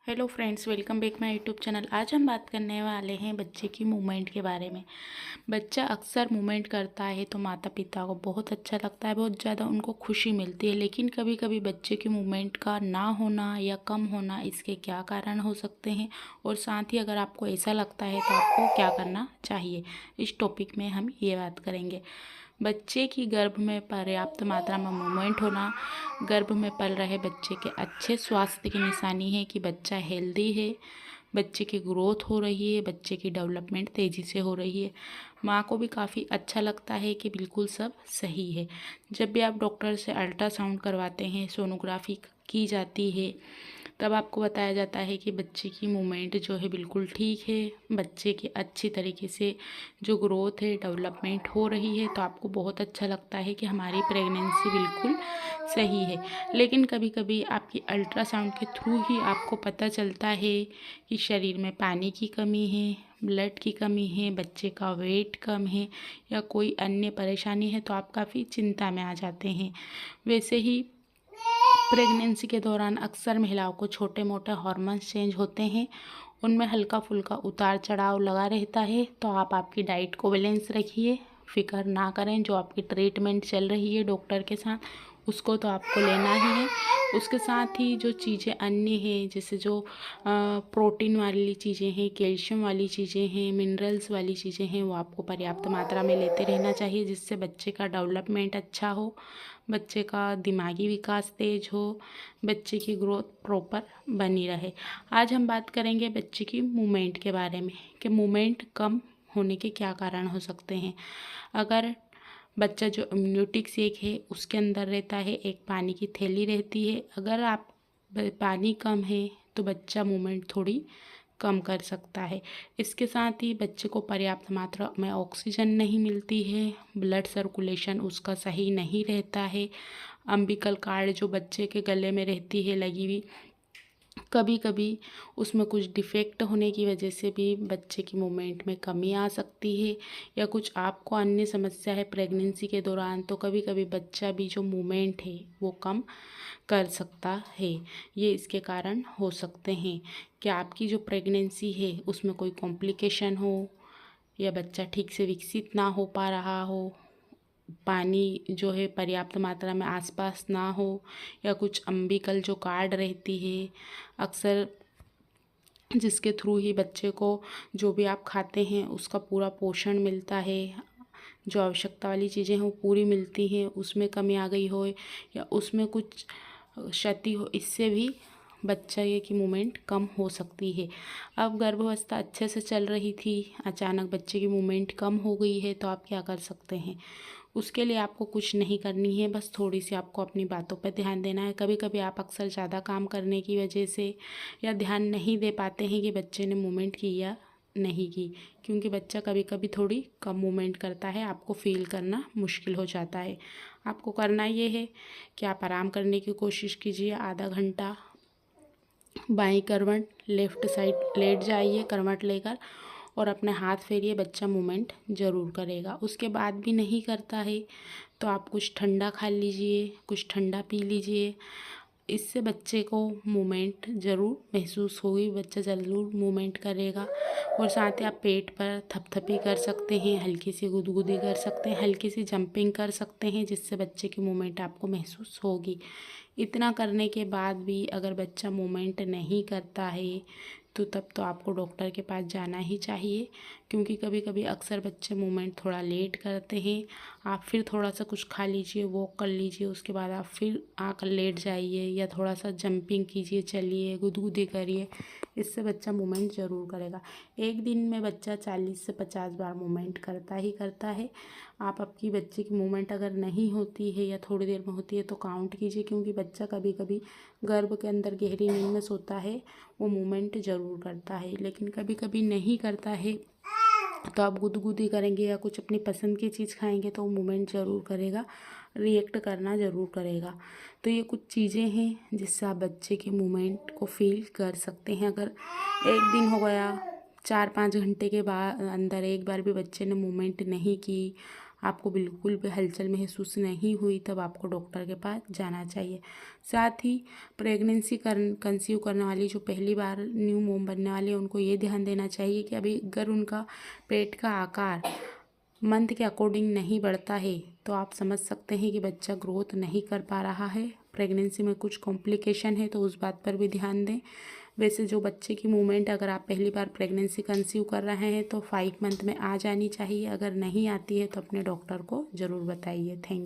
Hello friends, welcome back my YouTube channel. आज हम बात करने वाले हैं बच्चे की मूवमेंट के बारे में। बच्चा अक्सर मूवमेंट करता है तो माता पिता को बहुत अच्छा लगता है, बहुत ज़्यादा उनको खुशी मिलती है। लेकिन कभी कभी बच्चे की मूवमेंट का ना होना या कम होना, इसके क्या कारण हो सकते हैं और साथ ही अगर आपको ऐसा लगता है तो आपको क्या करना चाहिए, इस टॉपिक में हम ये बात करेंगे। बच्चे की गर्भ में पर्याप्त मात्रा में मूवमेंट होना गर्भ में पल रहे बच्चे के अच्छे स्वास्थ्य की निशानी है कि बच्चा हेल्दी है, बच्चे की ग्रोथ हो रही है, बच्चे की डेवलपमेंट तेज़ी से हो रही है। माँ को भी काफ़ी अच्छा लगता है कि बिल्कुल सब सही है। जब भी आप डॉक्टर से अल्ट्रासाउंड करवाते हैं, सोनोग्राफी की जाती है, तब आपको बताया जाता है कि बच्चे की मूवमेंट जो है बिल्कुल ठीक है, बच्चे की अच्छी तरीके से जो ग्रोथ है, डेवलपमेंट हो रही है। तो आपको बहुत अच्छा लगता है कि हमारी प्रेगनेंसी बिल्कुल सही है। लेकिन कभी कभी आपकी अल्ट्रासाउंड के थ्रू ही आपको पता चलता है कि शरीर में पानी की कमी है, ब्लड की कमी है, बच्चे का वेट कम है या कोई अन्य परेशानी है, तो आप काफ़ी चिंता में आ जाते हैं। वैसे ही प्रेगनेंसी के दौरान अक्सर महिलाओं को छोटे मोटे हार्मोन्स चेंज होते हैं, उनमें हल्का फुल्का उतार चढ़ाव लगा रहता है। तो आप आपकी डाइट को बैलेंस रखिए, फिक्र ना करें। जो आपकी ट्रीटमेंट चल रही है डॉक्टर के साथ, उसको तो आपको लेना ही है। उसके साथ ही जो चीज़ें अन्य हैं, जैसे जो प्रोटीन वाली चीज़ें हैं, कैल्शियम वाली चीज़ें हैं, मिनरल्स वाली चीज़ें हैं, वो आपको पर्याप्त मात्रा में लेते रहना चाहिए, जिससे बच्चे का डेवलपमेंट अच्छा हो, बच्चे का दिमागी विकास तेज हो, बच्चे की ग्रोथ प्रॉपर बनी रहे। आज हम बात करेंगे बच्चे की मूवमेंट के बारे में कि मूवमेंट कम होने के क्या कारण हो सकते हैं। अगर बच्चा जो इम्यूनिटिक सेक है उसके अंदर रहता है, एक पानी की थैली रहती है, अगर आप पानी कम है तो बच्चा मूवमेंट थोड़ी कम कर सकता है। इसके साथ ही बच्चे को पर्याप्त मात्रा में ऑक्सीजन नहीं मिलती है, ब्लड सर्कुलेशन उसका सही नहीं रहता है, अम्बिकल कार्ड जो बच्चे के गले में रहती है लगी हुई, कभी कभी उसमें कुछ डिफेक्ट होने की वजह से भी बच्चे की मूवमेंट में कमी आ सकती है। या कुछ आपको अन्य समस्या है प्रेगनेंसी के दौरान, तो कभी कभी बच्चा भी जो मूवमेंट है वो कम कर सकता है। ये इसके कारण हो सकते हैं कि आपकी जो प्रेगनेंसी है उसमें कोई कॉम्प्लिकेशन हो, या बच्चा ठीक से विकसित ना हो पा रहा हो, पानी जो है पर्याप्त मात्रा में आसपास ना हो, या कुछ अम्बिकल जो कार्ड रहती है अक्सर, जिसके थ्रू ही बच्चे को जो भी आप खाते हैं उसका पूरा पोषण मिलता है, जो आवश्यकता वाली चीज़ें हैं वो पूरी मिलती हैं, उसमें कमी आ गई हो या उसमें कुछ क्षति हो, इससे भी बच्चे की मूवमेंट कम हो सकती है। अब गर्भावस्था अच्छे से चल रही थी, अचानक बच्चे की मूवमेंट कम हो गई है, तो आप क्या कर सकते हैं। उसके लिए आपको कुछ नहीं करनी है, बस थोड़ी सी आपको अपनी बातों पर ध्यान देना है। कभी कभी आप अक्सर ज़्यादा काम करने की वजह से या ध्यान नहीं दे पाते हैं कि बच्चे ने मूवमेंट की या नहीं की, क्योंकि बच्चा कभी कभी थोड़ी कम मूवमेंट करता है, आपको फील करना मुश्किल हो जाता है। आपको करना ये है कि आप आराम करने की कोशिश कीजिए, आधा घंटा बाईं करवट लेफ़्ट साइड लेट जाइए करवट लेकर, और अपने हाथ फेरिए, बच्चा मूवमेंट ज़रूर करेगा। उसके बाद भी नहीं करता है तो आप कुछ ठंडा खा लीजिए, कुछ ठंडा पी लीजिए, इससे बच्चे को मूवमेंट ज़रूर महसूस होगी, बच्चा ज़रूर मूवमेंट करेगा। और साथ ही आप पेट पर थपथपी कर सकते हैं, हल्की सी गुदगुदी कर सकते हैं, हल्की सी जंपिंग कर सकते हैं, जिससे बच्चे की मूवमेंट आपको महसूस होगी। इतना करने के बाद भी अगर बच्चा मूवमेंट नहीं करता है तो तब तो आपको डॉक्टर के पास जाना ही चाहिए, क्योंकि कभी कभी अक्सर बच्चे मूवमेंट थोड़ा लेट करते हैं। आप फिर थोड़ा सा कुछ खा लीजिए, वॉक कर लीजिए, उसके बाद आप फिर आकर लेट जाइए या थोड़ा सा जंपिंग कीजिए, चलिए, गुदगुदी करिए, इससे बच्चा मूवमेंट ज़रूर करेगा। एक दिन में बच्चा 40 से 50 बार मूवमेंट करता ही करता है। आप आपकी बच्चे की मूवमेंट अगर नहीं होती है या थोड़ी देर में होती है तो काउंट कीजिए, क्योंकि बच्चा कभी कभी गर्भ के अंदर गहरी नींद में सोता है, वो मूवमेंट ज़रूर करता है। लेकिन कभी कभी नहीं करता है तो आप गुदगुदी करेंगे या कुछ अपनी पसंद की चीज़ खाएंगे तो वो मूवमेंट ज़रूर करेगा, रिएक्ट करना ज़रूर करेगा। तो ये कुछ चीज़ें हैं जिससे आप बच्चे के मूवमेंट को फील कर सकते हैं। अगर एक दिन हो गया, 4-5 घंटे के बाद अंदर एक बार भी बच्चे ने मूवमेंट नहीं की, आपको बिल्कुल भी हलचल महसूस नहीं हुई, तब आपको डॉक्टर के पास जाना चाहिए। साथ ही प्रेगनेंसी कंसीव करने वाली जो पहली बार न्यू मॉम बनने वाली है, उनको ये ध्यान देना चाहिए कि अभी अगर उनका पेट का आकार मंथ के अकॉर्डिंग नहीं बढ़ता है तो आप समझ सकते हैं कि बच्चा ग्रोथ नहीं कर पा रहा है, प्रेगनेंसी में कुछ कॉम्प्लिकेशन है, तो उस बात पर भी ध्यान दें। वैसे जो बच्चे की मूवमेंट अगर आप पहली बार प्रेगनेंसी कंसीव कर रहे हैं तो 5 मंथ में आ जानी चाहिए, अगर नहीं आती है तो अपने डॉक्टर को ज़रूर बताइए। Thank you.